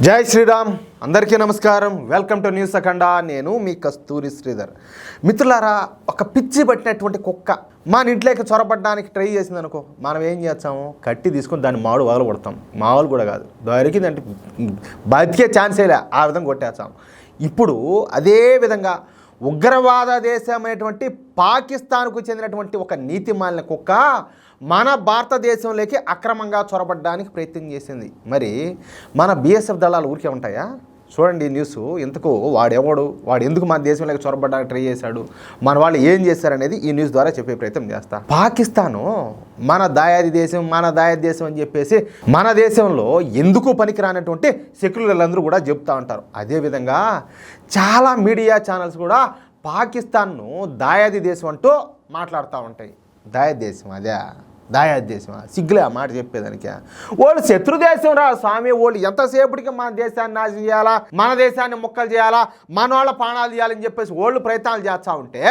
జై శ్రీరామ్, అందరికీ నమస్కారం. వెల్కమ్ టు న్యూస్ అఖండ. నేను మీ కస్తూరి శ్రీధర్. మిత్రులారా, ఒక పిచ్చి పట్టినటువంటి కుక్క మన ఇంట్లోకి చొరబడడానికి ట్రై చేసింది అనుకో, మనం ఏం చేస్తాము? కట్టి తీసుకొని దాన్ని మాడు వదలు కొడతాం. మామూలు కూడా కాదు, దొరికిందంటే బతికే ఛాన్సే లే, ఆ విధంగా కొట్టేస్తాం. ఇప్పుడు అదే విధంగా ఉగ్రవాద దేశమైనటువంటి పాకిస్తాన్కు చెందినటువంటి ఒక నీతిమాలిన కుక్క మన భారతదేశంలోకి అక్రమంగా చొరబడడానికి ప్రయత్నం చేసింది. మరి మన బీఎస్ఎఫ్ దళాలు ఊరికే ఉంటాయా? చూడండి ఈ న్యూస్. ఇంతకు వాడు ఎందుకు మన దేశంలోకి చొరబడడానికి ట్రై చేశాడు, మన వాళ్ళు ఏం చేశారనేది ఈ న్యూస్ ద్వారా చెప్పే ప్రయత్నం చేస్తా. పాకిస్తాను మన దాయాది దేశం అని చెప్పేసి మన దేశంలో ఎందుకు పనికిరానటువంటి సెక్యులర్లందరూ కూడా చెప్తూ ఉంటారు. అదేవిధంగా చాలా మీడియా ఛానల్స్ కూడా పాకిస్తాన్ను దాయాది దేశం అంటూ మాట్లాడుతూ ఉంటాయి. దాయాది దేశమా? సిగ్గులే ఆ మాట చెప్పేదానికి. వాళ్ళు శత్రుదేశం రా స్వామి. వాళ్ళు ఎంతసేపటికి మన దేశాన్ని నాశనం చేయాలా, మన దేశాన్ని ముక్కలు చేయాలా, మన వాళ్ళ ప్రాణాలు చేయాలని చెప్పేసి వాళ్ళు ప్రయత్నాలు చేస్తూ ఉంటే,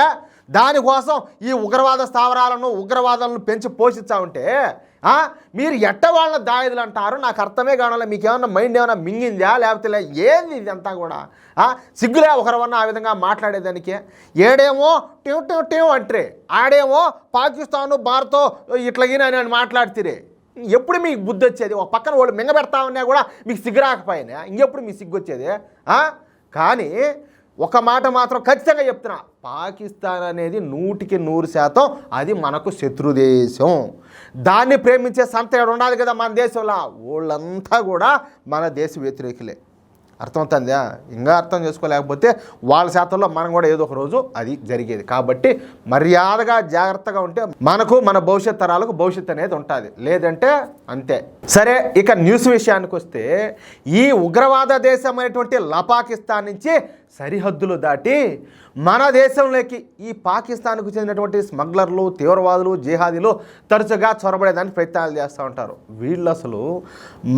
దానికోసం ఈ ఉగ్రవాద స్థావరాలను ఉగ్రవాదాలను పెంచి పోషిస్తూ ఉంటే మీరు ఎట్ట వాళ్ళ దాయదులు అంటారు? నాకు అర్థమే కావాలా. మీకు ఏమన్నా మైండ్ ఏమైనా మింగిందా లేకపోతే ఏంది ఇదంతా కూడా? సిగ్గులే ఒకరివన్నా ఆ విధంగా మాట్లాడేదానికి. ఏడేమో టివ్ టివ్ టివ్ అంటే, ఆడేమో పాకిస్తాను భారత్ ఇట్లాగిన నేను మాట్లాడితే ఎప్పుడు మీకు బుద్ధి వచ్చేది? ఒక పక్కన వాళ్ళు మింగబెడతా ఉన్నా కూడా మీకు సిగ్గు రాకపోయినా ఇంకెప్పుడు మీకు సిగ్గు వచ్చేది? కానీ ఒక మాట మాత్రం ఖచ్చితంగా చెప్తున్నా, పాకిస్తాన్ అనేది 100% అది మనకు శత్రుదేశం. దాన్ని ప్రేమించే సంత ఉండాలి కదా మన దేశంలో. వాళ్ళంతా కూడా మన దేశ వ్యతిరేకులే. అర్థమవుతుందా? ఇంకా అర్థం చేసుకోలేకపోతే వాళ్ళ శాతంలో మనం కూడా ఏదో ఒక రోజు అది జరిగేది. కాబట్టి మర్యాదగా జాగ్రత్తగా ఉంటే మనకు మన భవిష్యత్ తరాలకు భవిష్యత్తు అనేది ఉంటుంది, లేదంటే అంతే. సరే, ఇక న్యూస్ విషయానికి వస్తే, ఈ ఉగ్రవాద దేశమైనటువంటి పాకిస్తాన్ నుంచి సరిహద్దులు దాటి మన దేశంలోకి ఈ పాకిస్తాన్కు చెందినటువంటి స్మగ్లర్లు, తీవ్రవాదులు, జిహాదీలు తరచుగా చొరబడేదానికి ప్రయత్నాలు చేస్తూ ఉంటారు. వీళ్ళు అసలు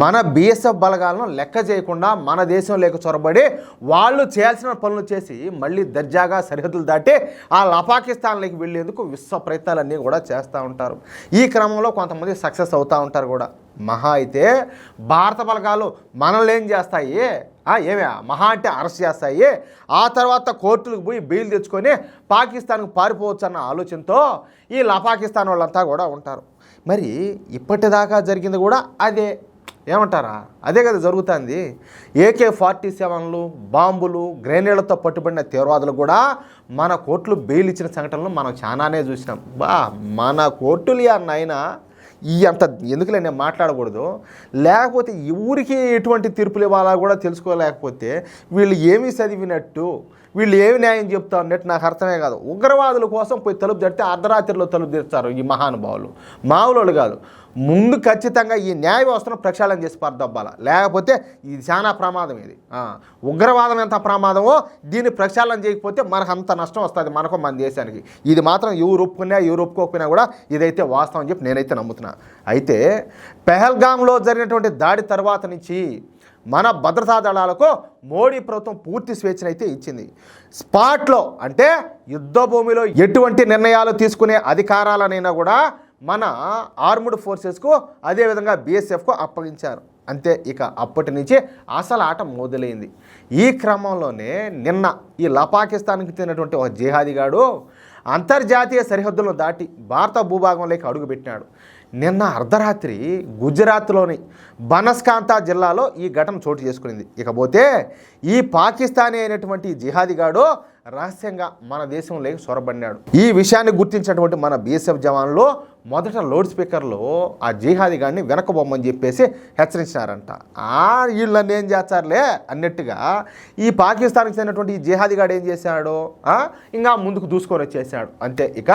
మన బీఎస్ఎఫ్ బలగాలను లెక్క చేయకుండా మన దేశంలోకి చొరబడి వాళ్ళు చేయాల్సిన పనులు చేసి మళ్ళీ దర్జాగా సరిహద్దులు దాటి ఆ పాకిస్తాన్లోకి వెళ్ళేందుకు విశ్వ ప్రయత్నాలన్నీ కూడా చేస్తూ ఉంటారు. ఈ క్రమంలో కొంతమంది సక్సెస్ అవుతూ ఉంటారు కూడా. మహా అయితే భారత బలగాలు మనల్ని ఏం చేస్తాయి? మహా అంటే అరెస్ట్ చేస్తాయి. ఆ తర్వాత కోర్టులకు పోయి బెయిల్ తెచ్చుకొని పాకిస్తాన్కు పారిపోవచ్చు అన్న ఆలోచనతో ఈ పాకిస్తాన్ వాళ్ళంతా కూడా ఉంటారు. మరి ఇప్పటిదాకా జరిగింది కూడా అదే. ఏమంటారా? అదే కదా జరుగుతుంది. AK-47లు, బాంబులు, గ్రెనేడ్లతో పట్టుబడిన తీవ్రవాదులు కూడా మన కోర్టులు బెయిల్ ఇచ్చిన సంఘటనలు మనం చాలానే చూసినాం. మన కోర్టులు నాయనా అంత ఎందుకులే నేను మాట్లాడకూడదు. లేకపోతే ఊరికి ఎటువంటి తీర్పులు ఇవ్వాలా కూడా తెలుసుకోలేకపోతే వీళ్ళు ఏమీ చదివినట్టు, వీళ్ళు ఏమి న్యాయం చెప్తా ఉన్నట్టు నాకు అర్థమే కాదు. ఉగ్రవాదుల కోసం పోయి తలుపు తడితే అర్ధరాత్రిలో తలుపు తెరుస్తారు ఈ మహానుభావులు. మామూలు కాదు. ముందు ఖచ్చితంగా ఈ న్యాయ వ్యవస్థను ప్రక్షాళన చేసి పరదబ్బాల, లేకపోతే ఇది చాలా ప్రమాదం. ఇది ఉగ్రవాదం ఎంత ప్రమాదమో దీన్ని ప్రక్షాళన చేయకపోతే మనకు అంత నష్టం వస్తుంది, మనకు మన దేశానికి. ఇది మాత్రం ఎవరు ఒప్పుకోకపోయినా కూడా ఇదైతే వాస్తవం అని చెప్పి నేనైతే నమ్ముతున్నా. అయితే పెహల్గాంలో జరిగినటువంటి దాడి తర్వాత నుంచి మన భద్రతా దళాలకు మోడీ ప్రభుత్వం పూర్తి స్వేచ్ఛనైతే ఇచ్చింది. స్పాట్లో అంటే యుద్ధ భూమిలో ఎటువంటి నిర్ణయాలు తీసుకునే అధికారాలనైనా కూడా మన ఆర్మ్డ్ ఫోర్సెస్కు, అదేవిధంగా బీఎస్ఎఫ్కు అప్పగించారు. అంతే. ఇక అప్పటి నుంచి అసలు ఆట మొదలైంది. ఈ క్రమంలోనే నిన్న ఈ పాకిస్తాన్కి చెందినటువంటి ఒక జిహాదీగాడు అంతర్జాతీయ సరిహద్దులను దాటి భారత భూభాగంలోకి అడుగుపెట్టినాడు. నిన్న అర్ధరాత్రి గుజరాత్లోని బనస్కాంతా జిల్లాలో ఈ ఘటన చోటు చేసుకునింది. ఇకపోతే ఈ పాకిస్తానీ అయినటువంటి జిహాదీగాడు రహస్యంగా మన దేశంలోకి చొరబడినాడు. ఈ విషయాన్ని గుర్తించినటువంటి మన బీఎస్ఎఫ్ జవాన్లు మొదట లౌడ్ స్పీకర్లో ఆ జిహాదీగాడిని వెనకబొమ్మని చెప్పేసి హెచ్చరించినారంట. వీళ్ళని ఏం చేస్తారులే అన్నట్టుగా ఈ పాకిస్తాన్కి చెందినటువంటి ఈ జిహాదీగాడు ఏం చేశాడు? ఇంకా ముందుకు దూసుకొని వచ్చేసాడు. అంతే. ఇక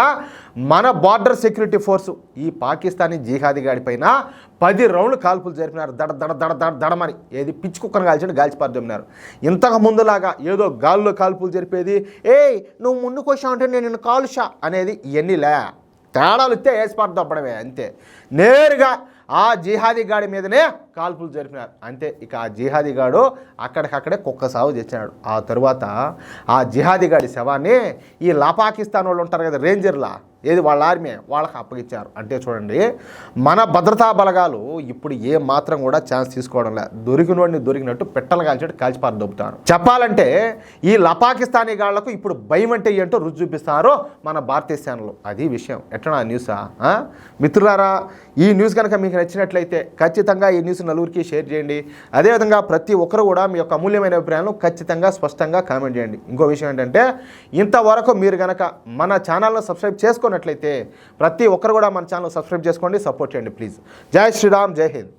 మన బార్డర్ సెక్యూరిటీ ఫోర్సు ఈ పాకిస్తానీ జిహాదీగాడి పైన 10 రౌండ్లు కాల్పులు జరిపినారు. దడమని ఏది పిచ్చి కుక్కను కాల్చండి గాల్చిపారుతున్నారు. ఇంతకు ముందులాగా ఏదో గాల్లో కాల్పులు జరిపేది, నువ్వు ముందుకు వచ్చావంటే నేను కాలుషా అనేది ఇవన్నీలే. తేడాలు ఇస్తే వేసిపారు దప్పడమే. అంతే. నేరుగా ఆ జిహాదీగాడి మీదనే కాల్పులు జరిపినారు. అంతే. ఇక ఆ జిహాదీగాడు అక్కడికక్కడే కుక్క సాగు తెచ్చినాడు. ఆ తరువాత ఆ జిహాదీగాడి శవాన్ని ఈ పాకిస్తాన్ వాళ్ళు ఉంటారు కదా, రేంజర్లా, ఏది వాళ్ళ ఆర్మీ వాళ్ళకి అప్పగించారు. అంటే చూడండి, మన భద్రతా బలగాలు ఇప్పుడు ఏ మాత్రం కూడా ఛాన్స్ తీసుకోవడం లేదు. దొరికినోడిని దొరికినట్టు పెట్టలు కాల్చేట్టు కాల్చిపారు దొబ్బుతారు. చెప్పాలంటే ఈ పాకిస్తానీ గాళ్లకు ఇప్పుడు భయం అంటే ఏంటో రుచి చూపిస్తారు మన భారతీయ సేనలు. అది విషయం. ఎట్లా న్యూసా మిత్రులారా? ఈ న్యూస్ కనుక మీకు నచ్చినట్లయితే ఖచ్చితంగా ఈ న్యూస్ నలుగురికి షేర్ చేయండి. అదేవిధంగా ప్రతి ఒక్కరు కూడా మీ యొక్క అమూల్యమైన అభిప్రాయాలను ఖచ్చితంగా స్పష్టంగా కామెంట్ చేయండి. ఇంకో విషయం ఏంటంటే, ఇంతవరకు మీరు కనుక మన ఛానల్ను సబ్స్క్రైబ్ చేసుకున్నట్లయితే ప్రతి ఒక్కరు కూడా మన ఛానల్ సబ్స్క్రైబ్ చేసుకోండి, సపోర్ట్ చేయండి ప్లీజ్. జై శ్రీరామ్, జై హింద్.